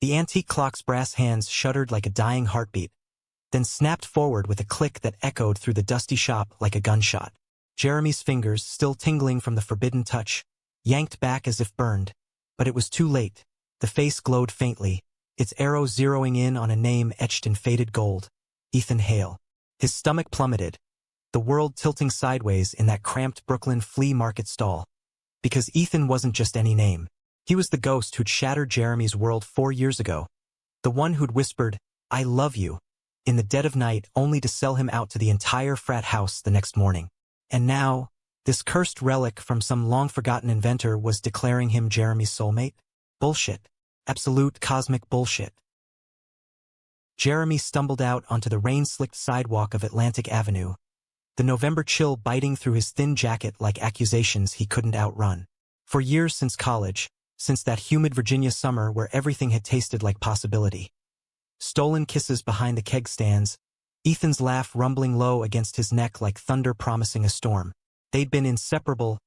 The antique clock's brass hands shuddered like a dying heartbeat, then snapped forward with a click that echoed through the dusty shop like a gunshot. Jeremy's fingers, still tingling from the forbidden touch, yanked back as if burned. But it was too late. The face glowed faintly, its arrow zeroing in on a name etched in faded gold. Ethan Hale. His stomach plummeted, the world tilting sideways in that cramped Brooklyn flea market stall. Because Ethan wasn't just any name. He was the ghost who'd shattered Jeremy's world 4 years ago. The one who'd whispered, "I love you," in the dead of night, only to sell him out to the entire frat house the next morning. And now, this cursed relic from some long-forgotten inventor was declaring him Jeremy's soulmate? Bullshit. Absolute cosmic bullshit. Jeremy stumbled out onto the rain-slicked sidewalk of Atlantic Avenue, the November chill biting through his thin jacket like accusations he couldn't outrun. For years since college, since that humid Virginia summer where everything had tasted like possibility. Stolen kisses behind the keg stands, Ethan's laugh rumbling low against his neck like thunder promising a storm. They'd been inseparable,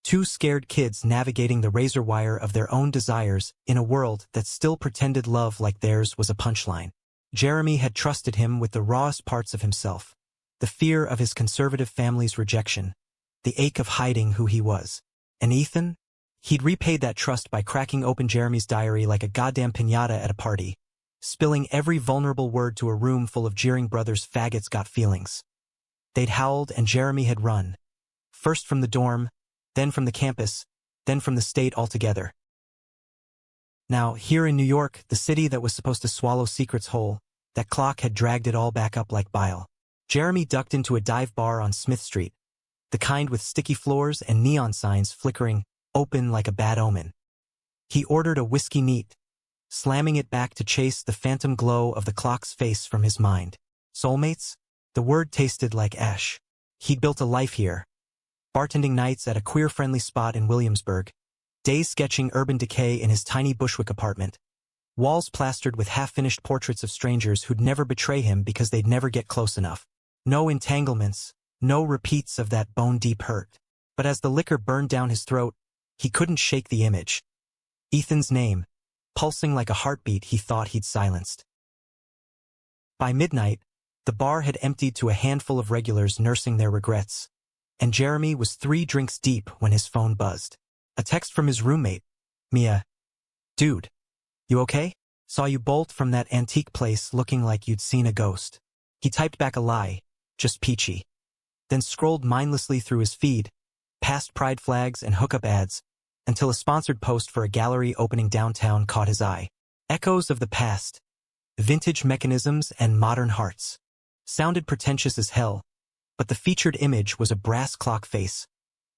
two scared kids navigating the razor wire of their own desires in a world that still pretended love like theirs was a punchline. Jeremy had trusted him with the rawest parts of himself, the fear of his conservative family's rejection, the ache of hiding who he was. And Ethan? He'd repaid that trust by cracking open Jeremy's diary like a goddamn piñata at a party, spilling every vulnerable word to a room full of jeering brothers faggots got feelings. They'd howled and Jeremy had run. First from the dorm, then from the campus, then from the state altogether. Now, here in New York, the city that was supposed to swallow secrets whole, that clock had dragged it all back up like bile. Jeremy ducked into a dive bar on Smith Street, the kind with sticky floors and neon signs flickering, open like a bad omen. He ordered a whiskey neat, slamming it back to chase the phantom glow of the clock's face from his mind. Soulmates? The word tasted like ash. He'd built a life here. Bartending nights at a queer-friendly spot in Williamsburg, days sketching urban decay in his tiny Bushwick apartment, walls plastered with half-finished portraits of strangers who'd never betray him because they'd never get close enough. No entanglements, no repeats of that bone-deep hurt. But as the liquor burned down his throat, he couldn't shake the image. Ethan's name, pulsing like a heartbeat he thought he'd silenced. By midnight, the bar had emptied to a handful of regulars nursing their regrets, and Jeremy was 3 drinks deep when his phone buzzed. A text from his roommate, Mia. "Dude, you okay? Saw you bolt from that antique place looking like you'd seen a ghost." He typed back a lie, just peachy. Then scrolled mindlessly through his feed, past pride flags and hookup ads, until a sponsored post for a gallery opening downtown caught his eye. Echoes of the past, vintage mechanisms and modern hearts. Sounded pretentious as hell, but the featured image was a brass clock face,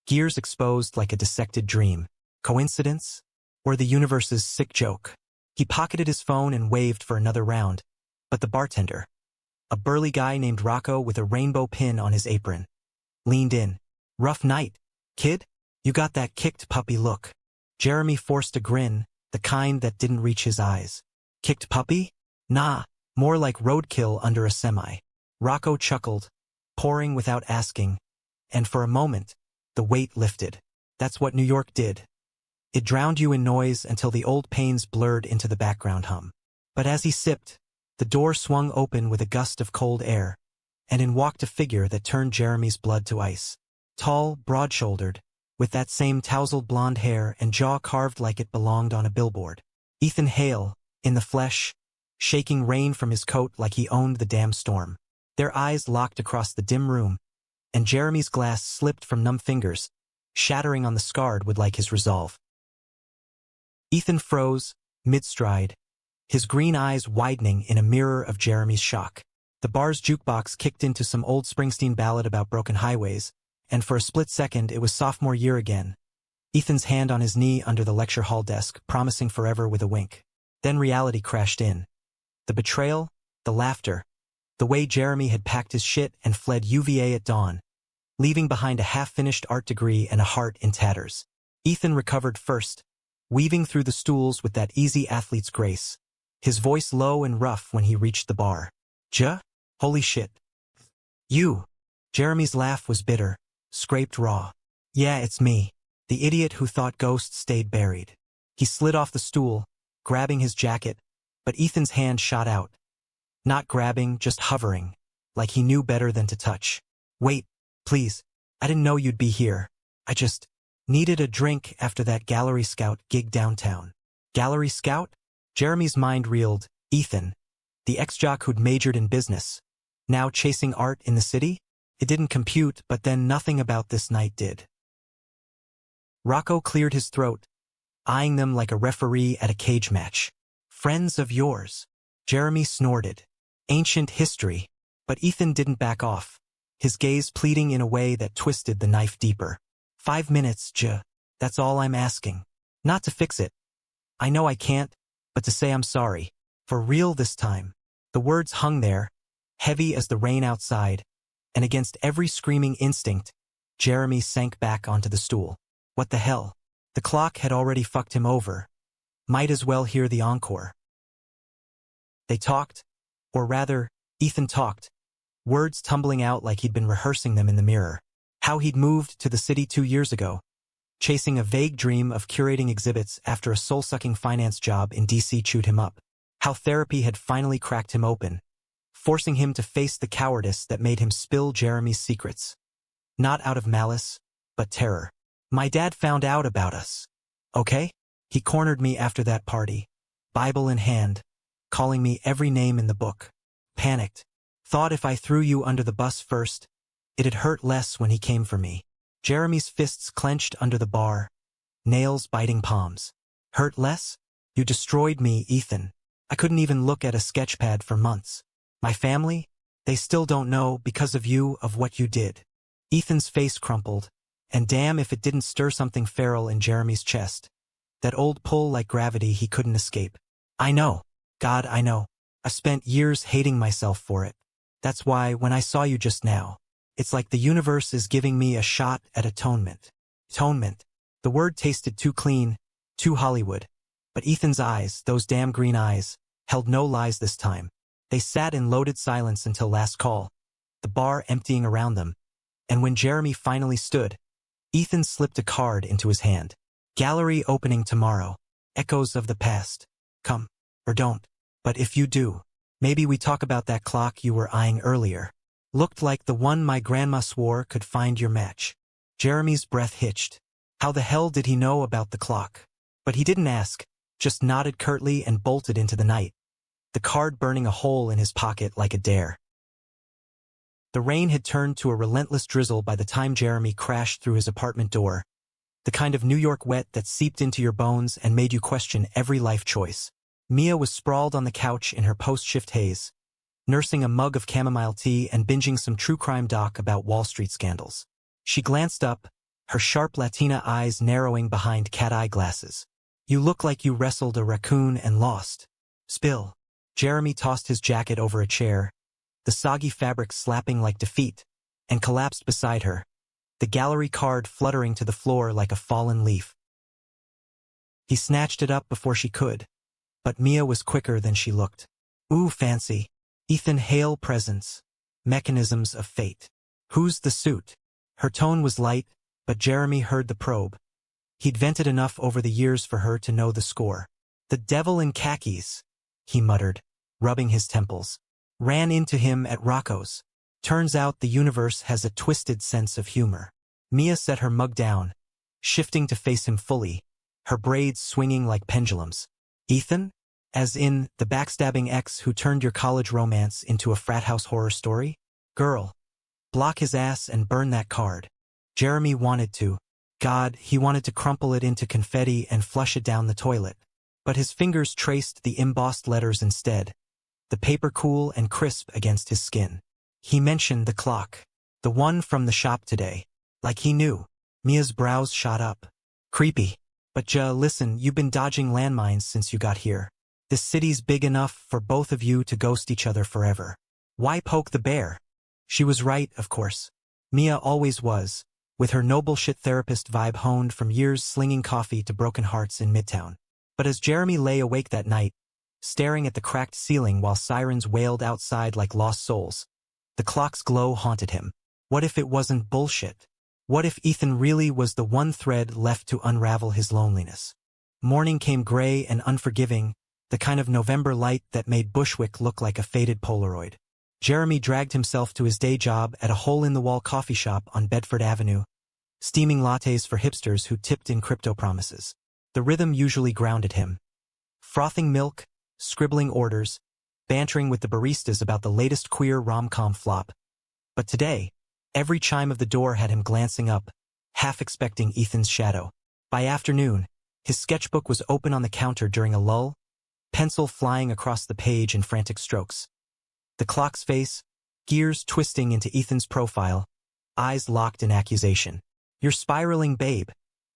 gears exposed like a dissected dream. Coincidence? Or the universe's sick joke? He pocketed his phone and waved for another round, but the bartender, a burly guy named Rocco with a rainbow pin on his apron, leaned in. "Rough night, kid? You got that kicked puppy look." Jeremy forced a grin, the kind that didn't reach his eyes. "Kicked puppy? Nah, more like roadkill under a semi." Rocco chuckled, pouring without asking, and for a moment, the weight lifted. That's what New York did. It drowned you in noise until the old pains blurred into the background hum. But as he sipped, the door swung open with a gust of cold air, and in walked a figure that turned Jeremy's blood to ice. Tall, broad-shouldered, with that same tousled blonde hair and jaw carved like it belonged on a billboard. Ethan Hale, in the flesh, shaking rain from his coat like he owned the damn storm. Their eyes locked across the dim room, and Jeremy's glass slipped from numb fingers, shattering on the scarred wood like his resolve. Ethan froze, mid-stride, his green eyes widening in a mirror of Jeremy's shock. The bar's jukebox kicked into some old Springsteen ballad about broken highways, and for a split second it was sophomore year again. Ethan's hand on his knee under the lecture hall desk, promising forever with a wink. Then reality crashed in. The betrayal, the laughter, the way Jeremy had packed his shit and fled UVA at dawn, leaving behind a half-finished art degree and a heart in tatters. Ethan recovered first, weaving through the stools with that easy athlete's grace, his voice low and rough when he reached the bar. Holy shit. You." Jeremy's laugh was bitter, scraped raw. "Yeah, it's me, the idiot who thought ghosts stayed buried." He slid off the stool, grabbing his jacket, But Ethan's hand shot out. Not grabbing, just hovering, like he knew better than to touch. Wait, please. I didn't know you'd be here. I just needed a drink after that Gallery Scout gig downtown. Gallery Scout? Jeremy's mind reeled. Ethan, the ex-jock who'd majored in business, now chasing art in the city? It didn't compute, but then nothing about this night did. Rocco cleared his throat, eyeing them like a referee at a cage match. Friends of yours. Jeremy snorted. Ancient history. But Ethan didn't back off, his gaze pleading in a way that twisted the knife deeper. 5 minutes, that's all I'm asking. Not to fix it. I know I can't, but to say I'm sorry. For real this time. The words hung there, heavy as the rain outside, and against every screaming instinct, Jeremy sank back onto the stool. What the hell? The clock had already fucked him over. Might as well hear the encore. They talked, or rather, Ethan talked, words tumbling out like he'd been rehearsing them in the mirror. How he'd moved to the city 2 years ago, chasing a vague dream of curating exhibits after a soul-sucking finance job in DC chewed him up. How therapy had finally cracked him open, forcing him to face the cowardice that made him spill Jeremy's secrets. Not out of malice, but terror. My dad found out about us. Okay? He cornered me after that party, Bible in hand, calling me every name in the book. Panicked. Thought if I threw you under the bus first, it'd hurt less when he came for me. Jeremy's fists clenched under the bar, nails biting palms. Hurt less? You destroyed me, Ethan. I couldn't even look at a sketchpad for months. My family? They still don't know, because of you, of what you did. Ethan's face crumpled, and damn if it didn't stir something feral in Jeremy's chest. That old pull like gravity he couldn't escape. I know. God, I know. I spent years hating myself for it. That's why, when I saw you just now, it's like the universe is giving me a shot at atonement. Atonement. The word tasted too clean, too Hollywood. But Ethan's eyes, those damn green eyes, held no lies this time. They sat in loaded silence until last call, the bar emptying around them. And when Jeremy finally stood, Ethan slipped a card into his hand. Gallery opening tomorrow. Echoes of the past. Come. Or don't. But if you do, maybe we talk about that clock you were eyeing earlier. Looked like the one my grandma swore could find your match. Jeremy's breath hitched. How the hell did he know about the clock? But he didn't ask, just nodded curtly and bolted into the night, the card burning a hole in his pocket like a dare. The rain had turned to a relentless drizzle by the time Jeremy crashed through his apartment door, the kind of New York wet that seeped into your bones and made you question every life choice. Mia was sprawled on the couch in her post-shift haze, nursing a mug of chamomile tea and binging some true crime doc about Wall Street scandals. She glanced up, her sharp Latina eyes narrowing behind cat-eye glasses. You look like you wrestled a raccoon and lost. Spill. Jeremy tossed his jacket over a chair, the soggy fabric slapping like defeat, and collapsed beside her, the gallery card fluttering to the floor like a fallen leaf. He snatched it up before she could, but Mia was quicker than she looked. Ooh, fancy. Ethan, hail presence. Mechanisms of fate. Who's the suit? Her tone was light, but Jeremy heard the probe. He'd vented enough over the years for her to know the score. The devil in khakis, he muttered, rubbing his temples. Ran into him at Rocco's. Turns out the universe has a twisted sense of humor. Mia set her mug down, shifting to face him fully, her braids swinging like pendulums. Ethan? As in, the backstabbing ex who turned your college romance into a frat house horror story? Girl. Block his ass and burn that card. Jeremy wanted to. God, he wanted to crumple it into confetti and flush it down the toilet. But his fingers traced the embossed letters instead, the paper cool and crisp against his skin. He mentioned the clock. The one from the shop today. Like he knew. Mia's brows shot up. Creepy. But listen, you've been dodging landmines since you got here. This city's big enough for both of you to ghost each other forever. Why poke the bear? She was right, of course. Mia always was, with her noble shit therapist vibe honed from years slinging coffee to broken hearts in Midtown. But as Jeremy lay awake that night, staring at the cracked ceiling while sirens wailed outside like lost souls, the clock's glow haunted him. What if it wasn't bullshit? What if Ethan really was the one thread left to unravel his loneliness? Morning came gray and unforgiving, the kind of November light that made Bushwick look like a faded Polaroid. Jeremy dragged himself to his day job at a hole-in-the-wall coffee shop on Bedford Avenue, steaming lattes for hipsters who tipped in crypto promises. The rhythm usually grounded him. Frothing milk, scribbling orders, bantering with the baristas about the latest queer rom-com flop. But today, every chime of the door had him glancing up, half expecting Ethan's shadow. By afternoon, his sketchbook was open on the counter during a lull, pencil flying across the page in frantic strokes. The clock's face, gears twisting into Ethan's profile, eyes locked in accusation. "You're spiraling, babe,"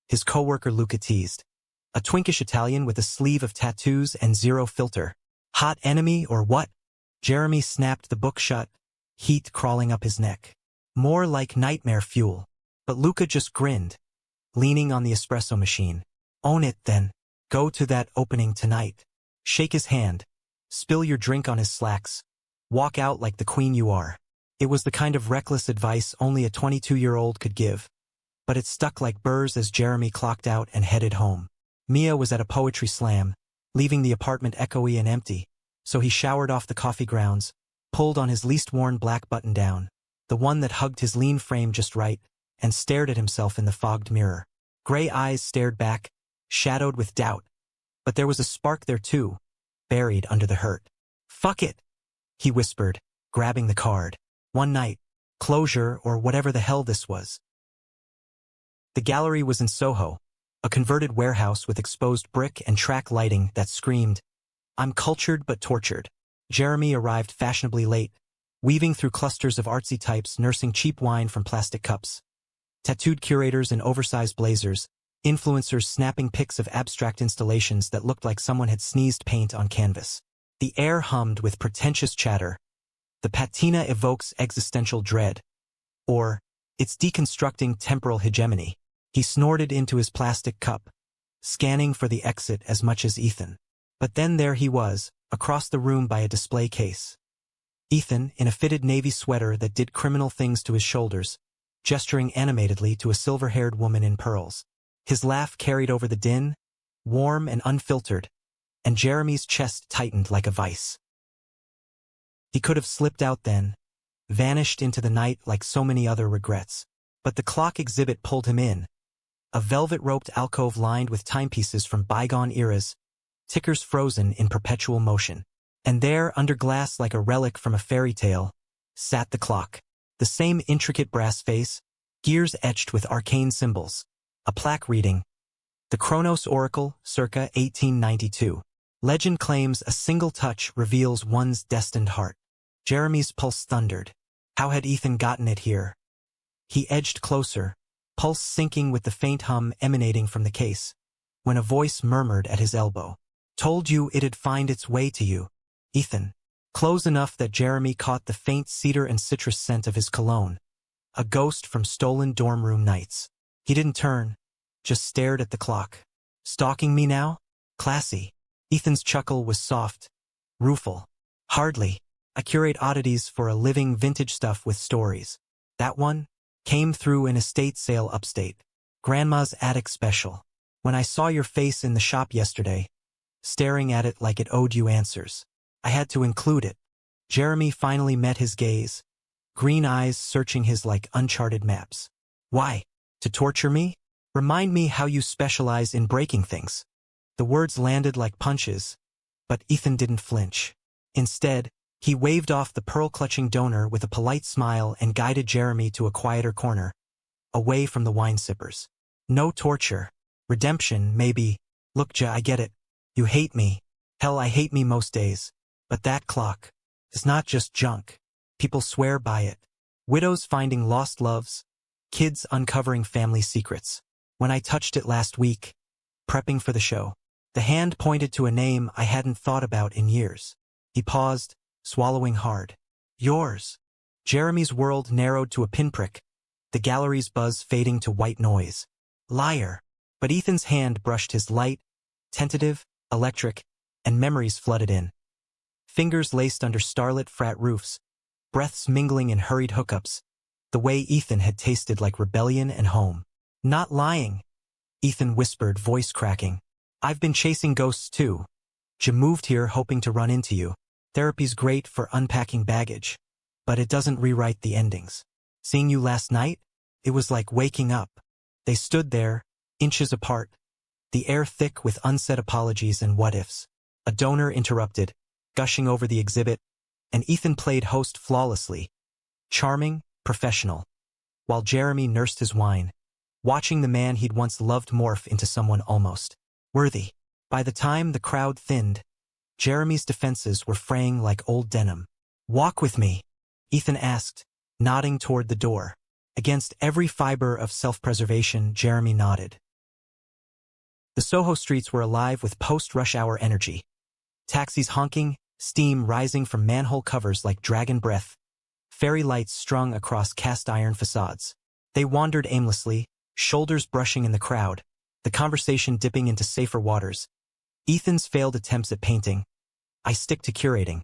his coworker Luca teased. A twinkish Italian with a sleeve of tattoos and zero filter. Hot enemy or what? Jeremy snapped the book shut, heat crawling up his neck. More like nightmare fuel. But Luca just grinned, leaning on the espresso machine. "Own it, then. Go to that opening tonight. Shake his hand. Spill your drink on his slacks. Walk out like the queen you are." It was the kind of reckless advice only a 22-year-old could give. But it stuck like burrs as Jeremy clocked out and headed home. Mia was at a poetry slam, leaving the apartment echoey and empty, so he showered off the coffee grounds, pulled on his least-worn black button-down, the one that hugged his lean frame just right, and stared at himself in the fogged mirror. Gray eyes stared back, shadowed with doubt. But there was a spark there too, buried under the hurt. "Fuck it," he whispered, grabbing the card. One night, closure or whatever the hell this was. The gallery was in Soho, a converted warehouse with exposed brick and track lighting that screamed, "I'm cultured but tortured." Jeremy arrived fashionably late, weaving through clusters of artsy types nursing cheap wine from plastic cups. Tattooed curators in oversized blazers, influencers snapping pics of abstract installations that looked like someone had sneezed paint on canvas. The air hummed with pretentious chatter. The patina evokes existential dread. Or, it's deconstructing temporal hegemony. He snorted into his plastic cup, scanning for the exit as much as Ethan. But then there he was, across the room by a display case. Ethan, in a fitted navy sweater that did criminal things to his shoulders, gesturing animatedly to a silver-haired woman in pearls. His laugh carried over the din, warm and unfiltered, and Jeremy's chest tightened like a vice. He could have slipped out then, vanished into the night like so many other regrets. But the clock exhibit pulled him in. A velvet-roped alcove lined with timepieces from bygone eras, tickers frozen in perpetual motion. And there, under glass like a relic from a fairy tale, sat the clock. The same intricate brass face, gears etched with arcane symbols. A plaque reading, "The Chronos Oracle, circa 1892. Legend claims a single touch reveals one's destined heart." Jeremy's pulse thundered. How had Ethan gotten it here? He edged closer, pulse syncing with the faint hum emanating from the case, when a voice murmured at his elbow. "Told you it'd find its way to you, Ethan." Close enough that Jeremy caught the faint cedar and citrus scent of his cologne, a ghost from stolen dorm room nights. He didn't turn, just stared at the clock. "Stalking me now? Classy." Ethan's chuckle was soft, rueful. "Hardly. I curate oddities for a living vintage stuff with stories. That one came through an estate sale upstate. Grandma's attic special. When I saw your face in the shop yesterday, staring at it like it owed you answers, I had to include it." Jeremy finally met his gaze, green eyes searching his like uncharted maps. "Why? To torture me? Remind me how you specialize in breaking things." The words landed like punches, but Ethan didn't flinch. Instead, he waved off the pearl-clutching donor with a polite smile and guided Jeremy to a quieter corner, away from the wine sippers. "No torture. Redemption, maybe. Look, Ja, I get it. You hate me. Hell, I hate me most days. But that clock is not just junk. People swear by it. Widows finding lost loves. Kids uncovering family secrets. When I touched it last week, prepping for the show, the hand pointed to a name I hadn't thought about in years." He paused, swallowing hard. "Yours." Jeremy's world narrowed to a pinprick, the gallery's buzz fading to white noise. "Liar." But Ethan's hand brushed his light, tentative, electric, and memories flooded in. Fingers laced under starlit frat roofs, breaths mingling in hurried hookups, the way Ethan had tasted like rebellion and home. "Not lying," Ethan whispered, voice cracking. "I've been chasing ghosts too. "Ja moved here hoping to run into you. Therapy's great for unpacking baggage, but it doesn't rewrite the endings. Seeing you last night, it was like waking up." They stood there, inches apart, the air thick with unsaid apologies and what-ifs. A donor interrupted, gushing over the exhibit, and Ethan played host flawlessly, charming, professional, while Jeremy nursed his wine, watching the man he'd once loved morph into someone almost worthy. By the time the crowd thinned, Jeremy's defenses were fraying like old denim. "Walk with me," Ethan asked, nodding toward the door. Against every fiber of self-preservation, Jeremy nodded. The Soho streets were alive with post-rush hour energy. Taxis honking, steam rising from manhole covers like dragon breath, fairy lights strung across cast-iron facades. They wandered aimlessly, shoulders brushing in the crowd, the conversation dipping into safer waters. Ethan's failed attempts at painting. "I stick to curating.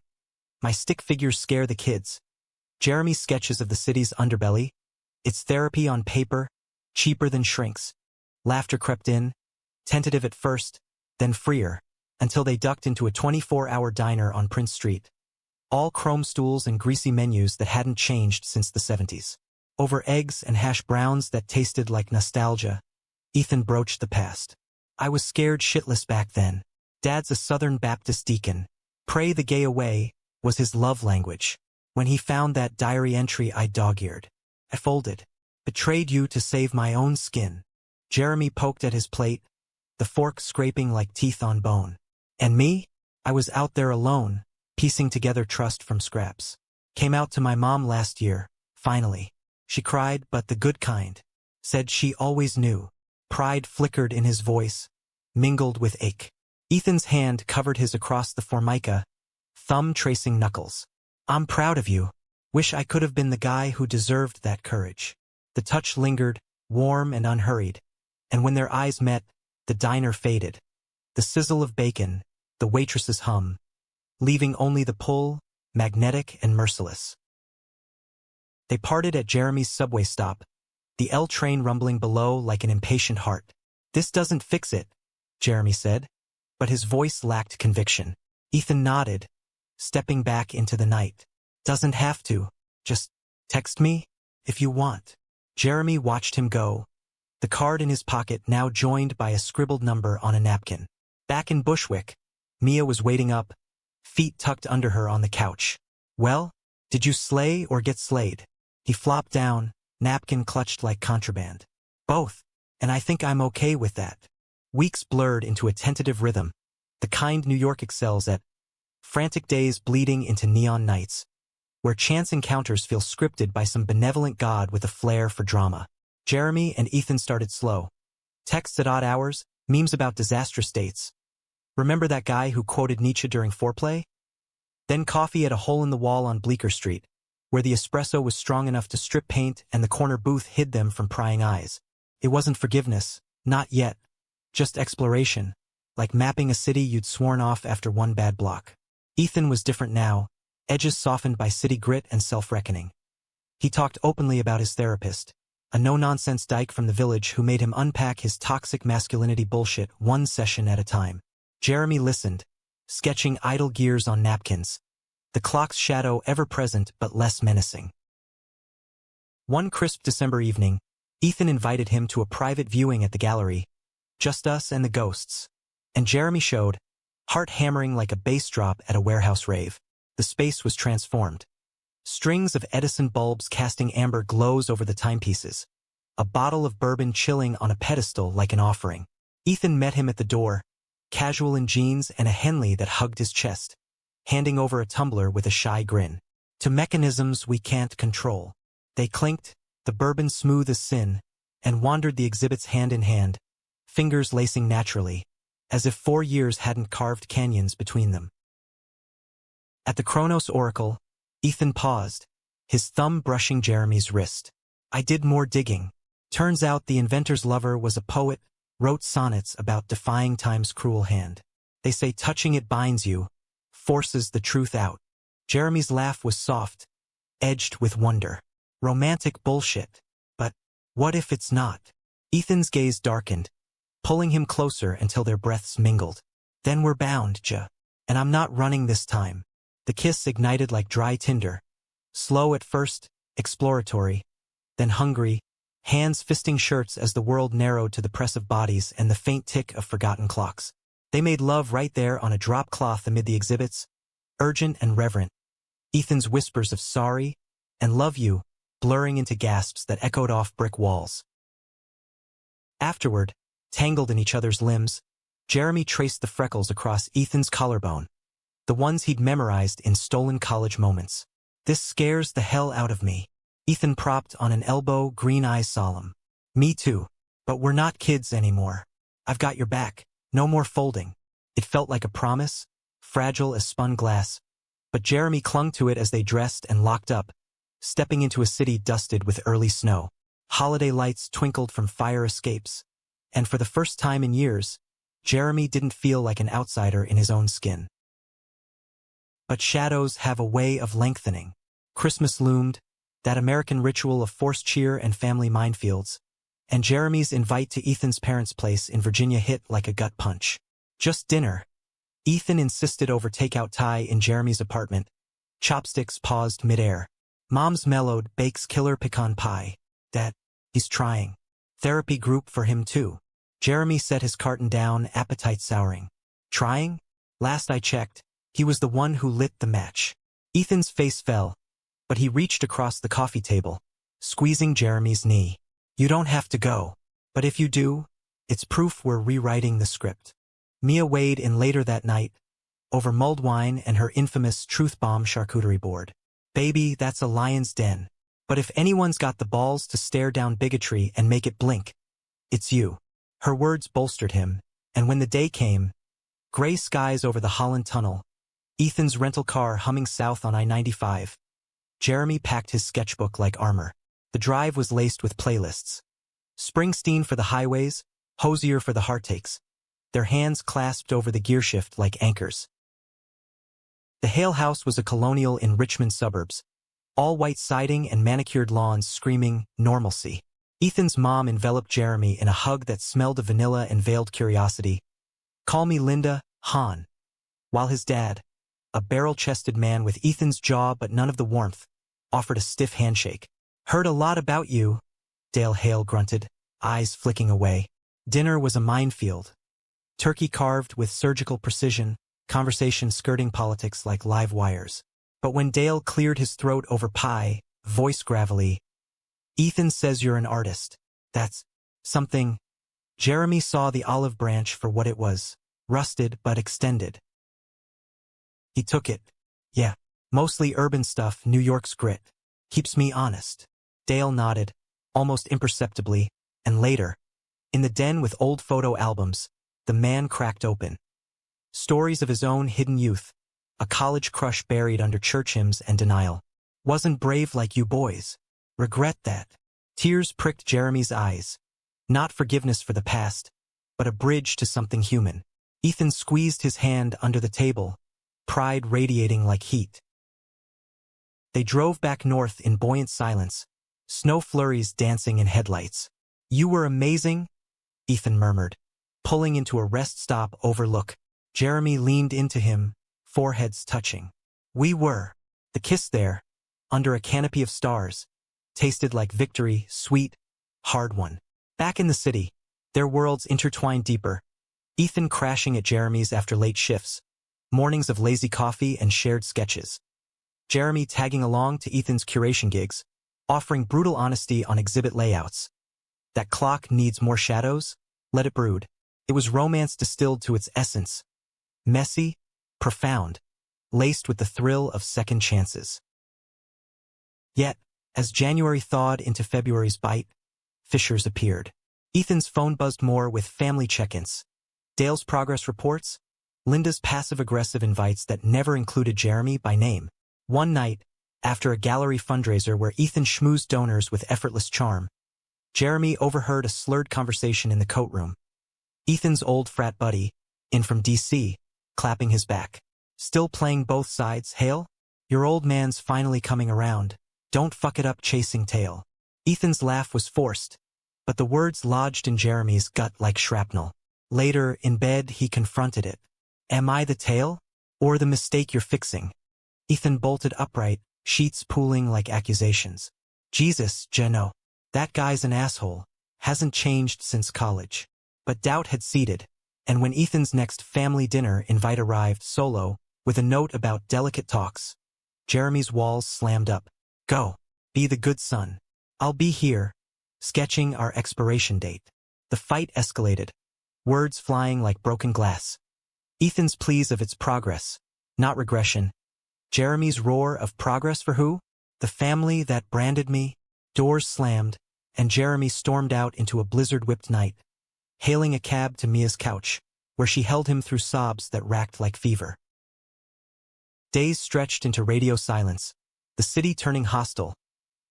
My stick figures scare the kids." Jeremy's sketches of the city's underbelly. "It's therapy on paper, cheaper than shrinks." Laughter crept in, tentative at first, then freer, until they ducked into a 24-hour diner on Prince Street. All chrome stools and greasy menus that hadn't changed since the 70s. Over eggs and hash browns that tasted like nostalgia, Ethan broached the past. "I was scared shitless back then. Dad's a Southern Baptist deacon. Pray the gay away was his love language. When he found that diary entry, I dog-eared. I folded. Betrayed you to save my own skin." Jeremy poked at his plate, the fork scraping like teeth on bone. "And me? I was out there alone, piecing together trust from scraps. Came out to my mom last year, finally. She cried, but the good kind. Said she always knew." Pride flickered in his voice, mingled with ache. Ethan's hand covered his across the formica, thumb tracing knuckles. "I'm proud of you. Wish I could have been the guy who deserved that courage." The touch lingered, warm and unhurried, and when their eyes met, the diner faded. The sizzle of bacon, the waitress's hum, leaving only the pull, magnetic and merciless. They parted at Jeremy's subway stop, the L train rumbling below like an impatient heart. "This doesn't fix it," Jeremy said, but his voice lacked conviction. Ethan nodded, stepping back into the night. "Doesn't have to. Just text me, if you want." Jeremy watched him go, the card in his pocket now joined by a scribbled number on a napkin. Back in Bushwick, Mia was waiting up, feet tucked under her on the couch. "Well, did you slay or get slayed?" He flopped down, napkin clutched like contraband. "Both, and I think I'm okay with that." Weeks blurred into a tentative rhythm, the kind New York excels at, frantic days bleeding into neon nights, where chance encounters feel scripted by some benevolent god with a flair for drama. Jeremy and Ethan started slow. Texts at odd hours, memes about disastrous dates. "Remember that guy who quoted Nietzsche during foreplay?" Then coffee at a hole in the wall on Bleecker Street, where the espresso was strong enough to strip paint and the corner booth hid them from prying eyes. It wasn't forgiveness, not yet. Just exploration, like mapping a city you'd sworn off after one bad block. Ethan was different now, edges softened by city grit and self-reckoning. He talked openly about his therapist, a no-nonsense dyke from the village who made him unpack his toxic masculinity bullshit one session at a time. Jeremy listened, sketching idle gears on napkins, the clock's shadow ever-present but less menacing. One crisp December evening, Ethan invited him to a private viewing at the gallery, just us and the ghosts, and Jeremy showed, heart hammering like a bass drop at a warehouse rave. The space was transformed. Strings of Edison bulbs casting amber glows over the timepieces, a bottle of bourbon chilling on a pedestal like an offering. Ethan met him at the door, casual in jeans and a Henley that hugged his chest, handing over a tumbler with a shy grin. "To mechanisms we can't control." They clinked, the bourbon smooth as sin, and wandered the exhibits hand in hand, fingers lacing naturally, as if 4 years hadn't carved canyons between them. At the Kronos Oracle, Ethan paused, his thumb brushing Jeremy's wrist. "I did more digging. Turns out the inventor's lover was a poet, wrote sonnets about defying time's cruel hand. They say touching it binds you, forces the truth out." Jeremy's laugh was soft, edged with wonder. Romantic bullshit. But what if it's not? Ethan's gaze darkened, pulling him closer until their breaths mingled. "Then we're bound, Ja. And I'm not running this time. The kiss ignited like dry tinder. Slow at first, exploratory, then hungry, hands fisting shirts as the world narrowed to the press of bodies and the faint tick of forgotten clocks. They made love right there on a drop cloth amid the exhibits, urgent and reverent. Ethan's whispers of sorry and love you blurring into gasps that echoed off brick walls. Afterward, tangled in each other's limbs, Jeremy traced the freckles across Ethan's collarbone, the ones he'd memorized in stolen college moments. This scares the hell out of me. Ethan propped on an elbow, green eyes solemn. Me too. But we're not kids anymore. I've got your back. No more folding. It felt like a promise, fragile as spun glass. But Jeremy clung to it as they dressed and locked up, stepping into a city dusted with early snow. Holiday lights twinkled from fire escapes. And for the first time in years, Jeremy didn't feel like an outsider in his own skin. But shadows have a way of lengthening. Christmas loomed, that American ritual of forced cheer and family minefields, and Jeremy's invite to Ethan's parents' place in Virginia hit like a gut punch. Just dinner. Ethan insisted over takeout Thai in Jeremy's apartment. Chopsticks paused midair. Mom's mellowed, bakes killer pecan pie. Dad, he's trying. Therapy group for him too. Jeremy set his carton down, appetite souring. Trying? Last I checked, he was the one who lit the match. Ethan's face fell, but he reached across the coffee table, squeezing Jeremy's knee. You don't have to go. But if you do, it's proof we're rewriting the script. Mia weighed in later that night, over mulled wine and her infamous truth bomb charcuterie board. Baby, that's a lion's den. But if anyone's got the balls to stare down bigotry and make it blink, it's you. Her words bolstered him, and when the day came, gray skies over the Holland Tunnel, Ethan's rental car humming south on I-95, Jeremy packed his sketchbook like armor. The drive was laced with playlists. Springsteen for the highways, Hosier for the heartaches. Their hands clasped over the gearshift like anchors. The Hale house was a colonial in Richmond suburbs, all white siding and manicured lawns screaming normalcy. Ethan's mom enveloped Jeremy in a hug that smelled of vanilla and veiled curiosity. Call me Linda, Han. While his dad, a barrel-chested man with Ethan's jaw but none of the warmth, offered a stiff handshake. Heard a lot about you, Dale Hale grunted, eyes flicking away. Dinner was a minefield. Turkey carved with surgical precision, conversation skirting politics like live wires. But when Dale cleared his throat over pie, voice gravelly, Ethan says you're an artist. That's something. Jeremy saw the olive branch for what it was, rusted but extended. He took it. Yeah, mostly urban stuff, New York's grit. Keeps me honest. Dale nodded, almost imperceptibly, and later, in the den with old photo albums, the man cracked open. Stories of his own hidden youth, a college crush buried under church hymns and denial. Wasn't brave like you boys. Regret that. Tears pricked Jeremy's eyes. Not forgiveness for the past, but a bridge to something human. Ethan squeezed his hand under the table, pride radiating like heat. They drove back north in buoyant silence, snow flurries dancing in headlights. You were amazing, Ethan murmured, pulling into a rest stop overlook. Jeremy leaned into him, foreheads touching. We were. The kiss there, under a canopy of stars, tasted like victory, sweet, hard one. Back in the city, their worlds intertwined deeper. Ethan crashing at Jeremy's after late shifts, mornings of lazy coffee and shared sketches. Jeremy tagging along to Ethan's curation gigs, offering brutal honesty on exhibit layouts. That clock needs more shadows? Let it brood. It was romance distilled to its essence. Messy, profound, laced with the thrill of second chances. Yet, as January thawed into February's bite, fissures appeared. Ethan's phone buzzed more with family check-ins, Dale's progress reports, Linda's passive-aggressive invites that never included Jeremy by name. One night, after a gallery fundraiser where Ethan schmoozed donors with effortless charm, Jeremy overheard a slurred conversation in the coat room. Ethan's old frat buddy, in from D.C., clapping his back. Still playing both sides, Hale? Your old man's finally coming around. Don't fuck it up chasing tail. Ethan's laugh was forced, but the words lodged in Jeremy's gut like shrapnel. Later, in bed, he confronted it. Am I the tail? Or the mistake you're fixing? Ethan bolted upright, sheets pooling like accusations. Jesus, Jeno. That guy's an asshole. Hasn't changed since college. But doubt had seeded, and when Ethan's next family dinner invite arrived solo, with a note about delicate talks, Jeremy's walls slammed up. Go. Be the good son. I'll be here. Sketching our expiration date. The fight escalated, words flying like broken glass. Ethan's pleas of its progress, not regression. Jeremy's roar of progress for who? The family that branded me. Doors slammed, and Jeremy stormed out into a blizzard-whipped night, hailing a cab to Mia's couch, where she held him through sobs that racked like fever. Days stretched into radio silence, the city turning hostile,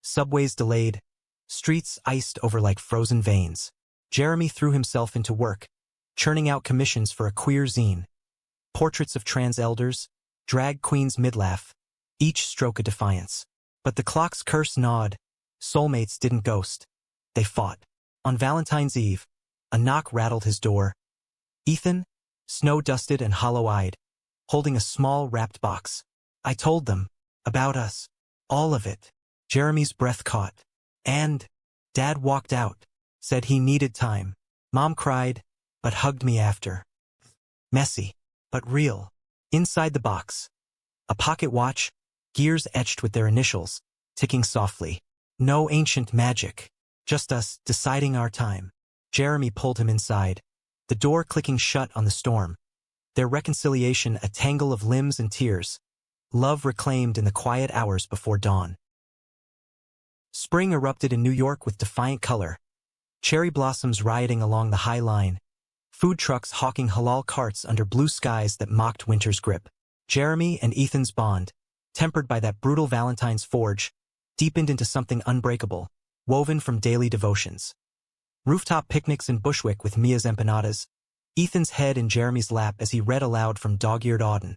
subways delayed, streets iced over like frozen veins. Jeremy threw himself into work, churning out commissions for a queer zine. Portraits of trans elders, drag queens midlaugh, each stroke a defiance. But the clock's curse gnawed. Soulmates didn't ghost. They fought. On Valentine's Eve, a knock rattled his door. Ethan, snow-dusted and hollow-eyed, holding a small wrapped box. I told them. About us. All of it. Jeremy's breath caught. And Dad walked out. Said he needed time. Mom cried, but hugged me after. Messy, but real. Inside the box, a pocket watch, gears etched with their initials, ticking softly. No ancient magic, just us deciding our time. Jeremy pulled him inside, the door clicking shut on the storm. Their reconciliation a tangle of limbs and tears, love reclaimed in the quiet hours before dawn. Spring erupted in New York with defiant color. Cherry blossoms rioting along the High Line. Food trucks hawking halal carts under blue skies that mocked winter's grip. Jeremy and Ethan's bond, tempered by that brutal Valentine's forge, deepened into something unbreakable, woven from daily devotions. Rooftop picnics in Bushwick with Mia's empanadas, Ethan's head in Jeremy's lap as he read aloud from dog-eared Auden.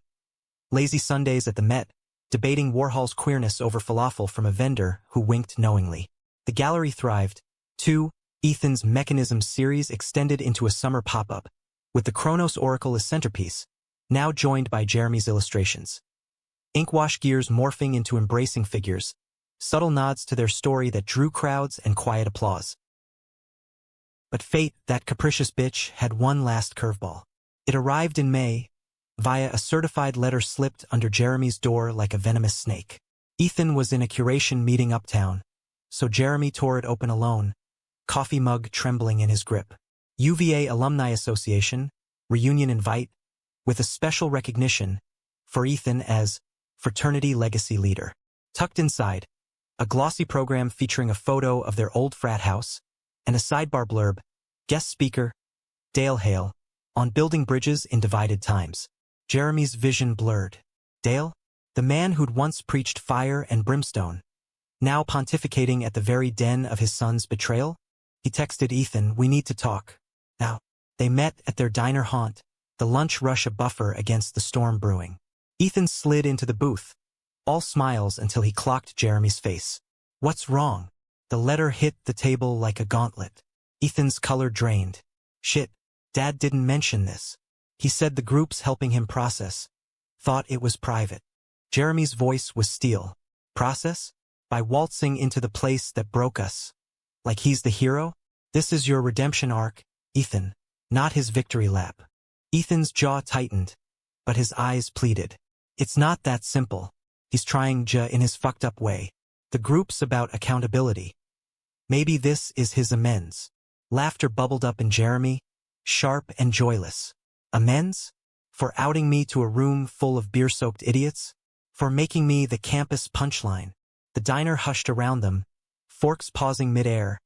Lazy Sundays at the Met, debating Warhol's queerness over falafel from a vendor who winked knowingly. The gallery thrived, too. Ethan's Mechanism series extended into a summer pop-up, with the Chronos Oracle as centerpiece, now joined by Jeremy's illustrations. Inkwash gears morphing into embracing figures, subtle nods to their story that drew crowds and quiet applause. But fate, that capricious bitch, had one last curveball. It arrived in May, via a certified letter slipped under Jeremy's door like a venomous snake. Ethan was in a curation meeting uptown, so Jeremy tore it open alone, coffee mug trembling in his grip. UVA Alumni Association, reunion invite, with a special recognition for Ethan as fraternity legacy leader. Tucked inside, a glossy program featuring a photo of their old frat house, and a sidebar blurb, guest speaker, Dale Hale, on building bridges in divided times. Jeremy's vision blurred. Dale? The man who'd once preached fire and brimstone, now pontificating at the very den of his son's betrayal? He texted Ethan, we need to talk. Now, they met at their diner haunt, the lunch rush a buffer against the storm brewing. Ethan slid into the booth, all smiles until he clocked Jeremy's face. What's wrong? The letter hit the table like a gauntlet. Ethan's color drained. Shit, Dad didn't mention this. He said the group's helping him process. Thought it was private. Jeremy's voice was steel. Process? By waltzing into the place that broke us. Like he's the hero? This is your redemption arc, Ethan, not his victory lap. Ethan's jaw tightened, but his eyes pleaded. It's not that simple. He's trying in his fucked up way. The group's about accountability. Maybe this is his amends. Laughter bubbled up in Jeremy, sharp and joyless. Amends? For outing me to a room full of beer-soaked idiots? For making me the campus punchline? The diner hushed around them, forks pausing mid-air.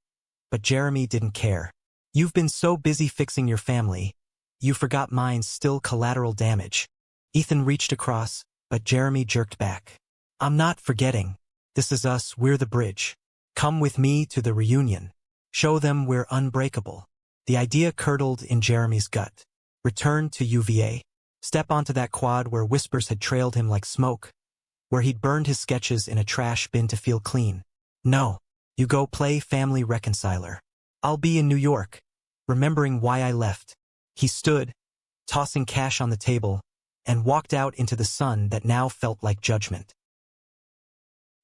But Jeremy didn't care. You've been so busy fixing your family, you forgot mine's still collateral damage. Ethan reached across, but Jeremy jerked back. I'm not forgetting. This is us, we're the bridge. Come with me to the reunion. Show them we're unbreakable. The idea curdled in Jeremy's gut. Return to UVA. Step onto that quad where whispers had trailed him like smoke. Where he'd burned his sketches in a trash bin to feel clean. No. You go play family reconciler. I'll be in New York, remembering why I left. He stood, tossing cash on the table, and walked out into the sun that now felt like judgment.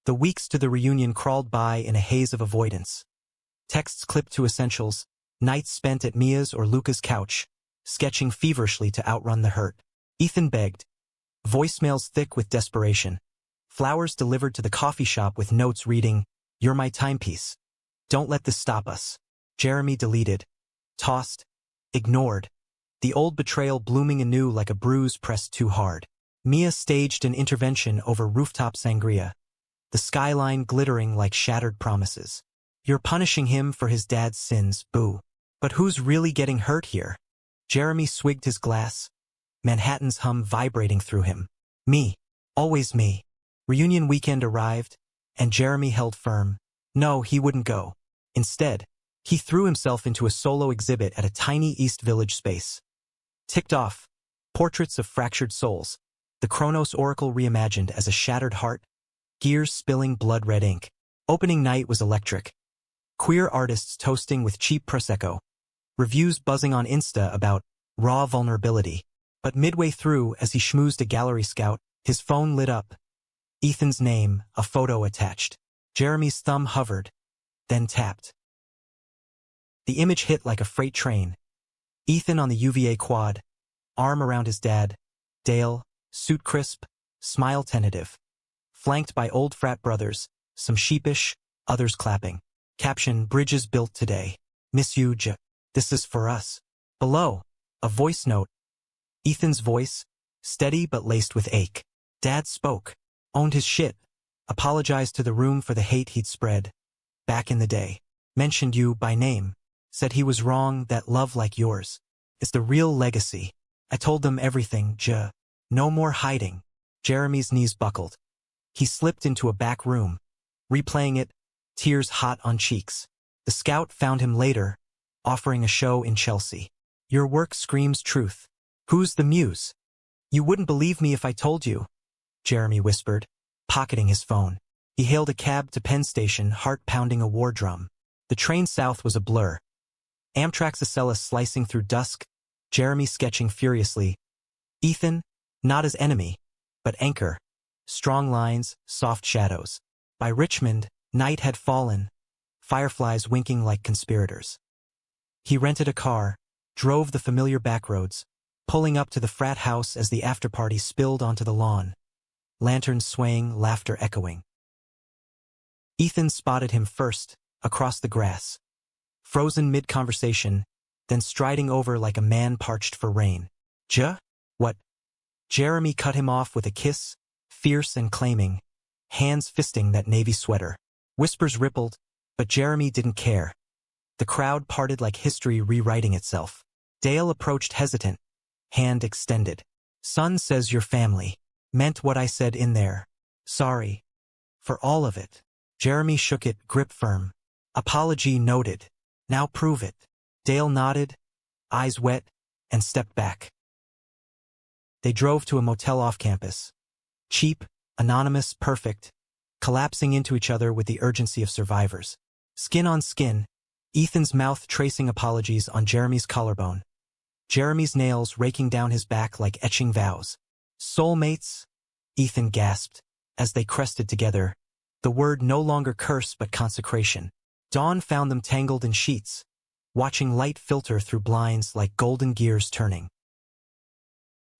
The weeks to the reunion crawled by in a haze of avoidance. Texts clipped to essentials, nights spent at Mia's or Luca's couch, sketching feverishly to outrun the hurt. Ethan begged. Voicemails thick with desperation. Flowers delivered to the coffee shop with notes reading, "You're my timepiece. Don't let this stop us." Jeremy deleted, tossed, ignored, the old betrayal blooming anew like a bruise pressed too hard. Mia staged an intervention over rooftop sangria, the skyline glittering like shattered promises. "You're punishing him for his dad's sins, boo. But who's really getting hurt here?" Jeremy swigged his glass, Manhattan's hum vibrating through him. "Me. Always me." Reunion weekend arrived, and Jeremy held firm. No, he wouldn't go. Instead, he threw himself into a solo exhibit at a tiny East Village space. Ticked off. Portraits of fractured souls. The Chronos Oracle reimagined as a shattered heart. Gears spilling blood-red ink. Opening night was electric. Queer artists toasting with cheap Prosecco. Reviews buzzing on Insta about raw vulnerability. But midway through, as he schmoozed a gallery scout, his phone lit up. Ethan's name, a photo attached. Jeremy's thumb hovered, then tapped. The image hit like a freight train. Ethan on the UVA quad, arm around his dad. Dale, suit crisp, smile tentative. Flanked by old frat brothers, some sheepish, others clapping. Caption, "Bridges built today. Miss you, J. This is for us." Below, a voice note. Ethan's voice, steady but laced with ache. Dad spoke, owned his shit, apologized to the room for the hate he'd spread. Back in the day. Mentioned you by name. Said he was wrong, that love like yours is the real legacy. I told them everything, J. No more hiding. Jeremy's knees buckled. He slipped into a back room, replaying it, tears hot on cheeks. The scout found him later, offering a show in Chelsea. "Your work screams truth. Who's the muse?" "You wouldn't believe me if I told you," Jeremy whispered, pocketing his phone. He hailed a cab to Penn Station, heart pounding a war drum. The train south was a blur. Amtrak's Acela slicing through dusk, Jeremy sketching furiously. Ethan, not as enemy, but anchor. Strong lines, soft shadows. By Richmond, night had fallen, fireflies winking like conspirators. He rented a car, drove the familiar backroads, pulling up to the frat house as the after-party spilled onto the lawn. Lanterns swaying, laughter echoing. Ethan spotted him first, across the grass. Frozen mid-conversation, then striding over like a man parched for rain. "J? What?" Jeremy cut him off with a kiss, fierce and claiming, hands fisting that navy sweater. Whispers rippled, but Jeremy didn't care. The crowd parted like history rewriting itself. Dale approached hesitant, hand extended. "Son says your family meant what I said in there. Sorry. For all of it." Jeremy shook it, grip firm. "Apology noted. Now prove it." Dale nodded, eyes wet, and stepped back. They drove to a motel off campus. Cheap, anonymous, perfect, collapsing into each other with the urgency of survivors. Skin on skin, Ethan's mouth tracing apologies on Jeremy's collarbone. Jeremy's nails raking down his back like etching vows. "Soulmates," Ethan gasped, as they crested together. The word no longer curse but consecration. Dawn found them tangled in sheets, watching light filter through blinds like golden gears turning.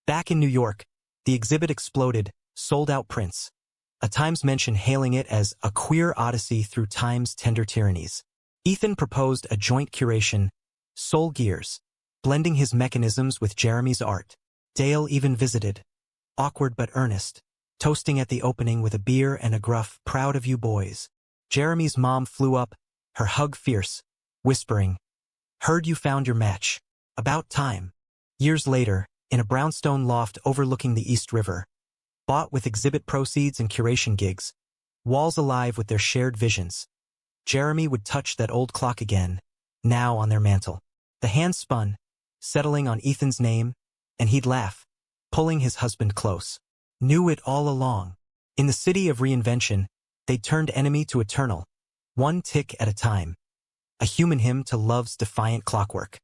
Back in New York, the exhibit exploded, sold-out prints. A Times mention hailing it as a queer odyssey through time's tender tyrannies. Ethan proposed a joint curation, Soul Gears, blending his mechanisms with Jeremy's art. Dale even visited, awkward but earnest, toasting at the opening with a beer and a gruff, "Proud of you boys." Jeremy's mom flew up, her hug fierce, whispering, "Heard you found your match. About time." Years later, in a brownstone loft overlooking the East River, bought with exhibit proceeds and curation gigs, walls alive with their shared visions, Jeremy would touch that old clock again, now on their mantle. The hand spun, settling on Ethan's name, and he'd laugh, pulling his husband close. Knew it all along. In the city of reinvention, they'd turned enemy to eternal, one tick at a time. A human hymn to love's defiant clockwork.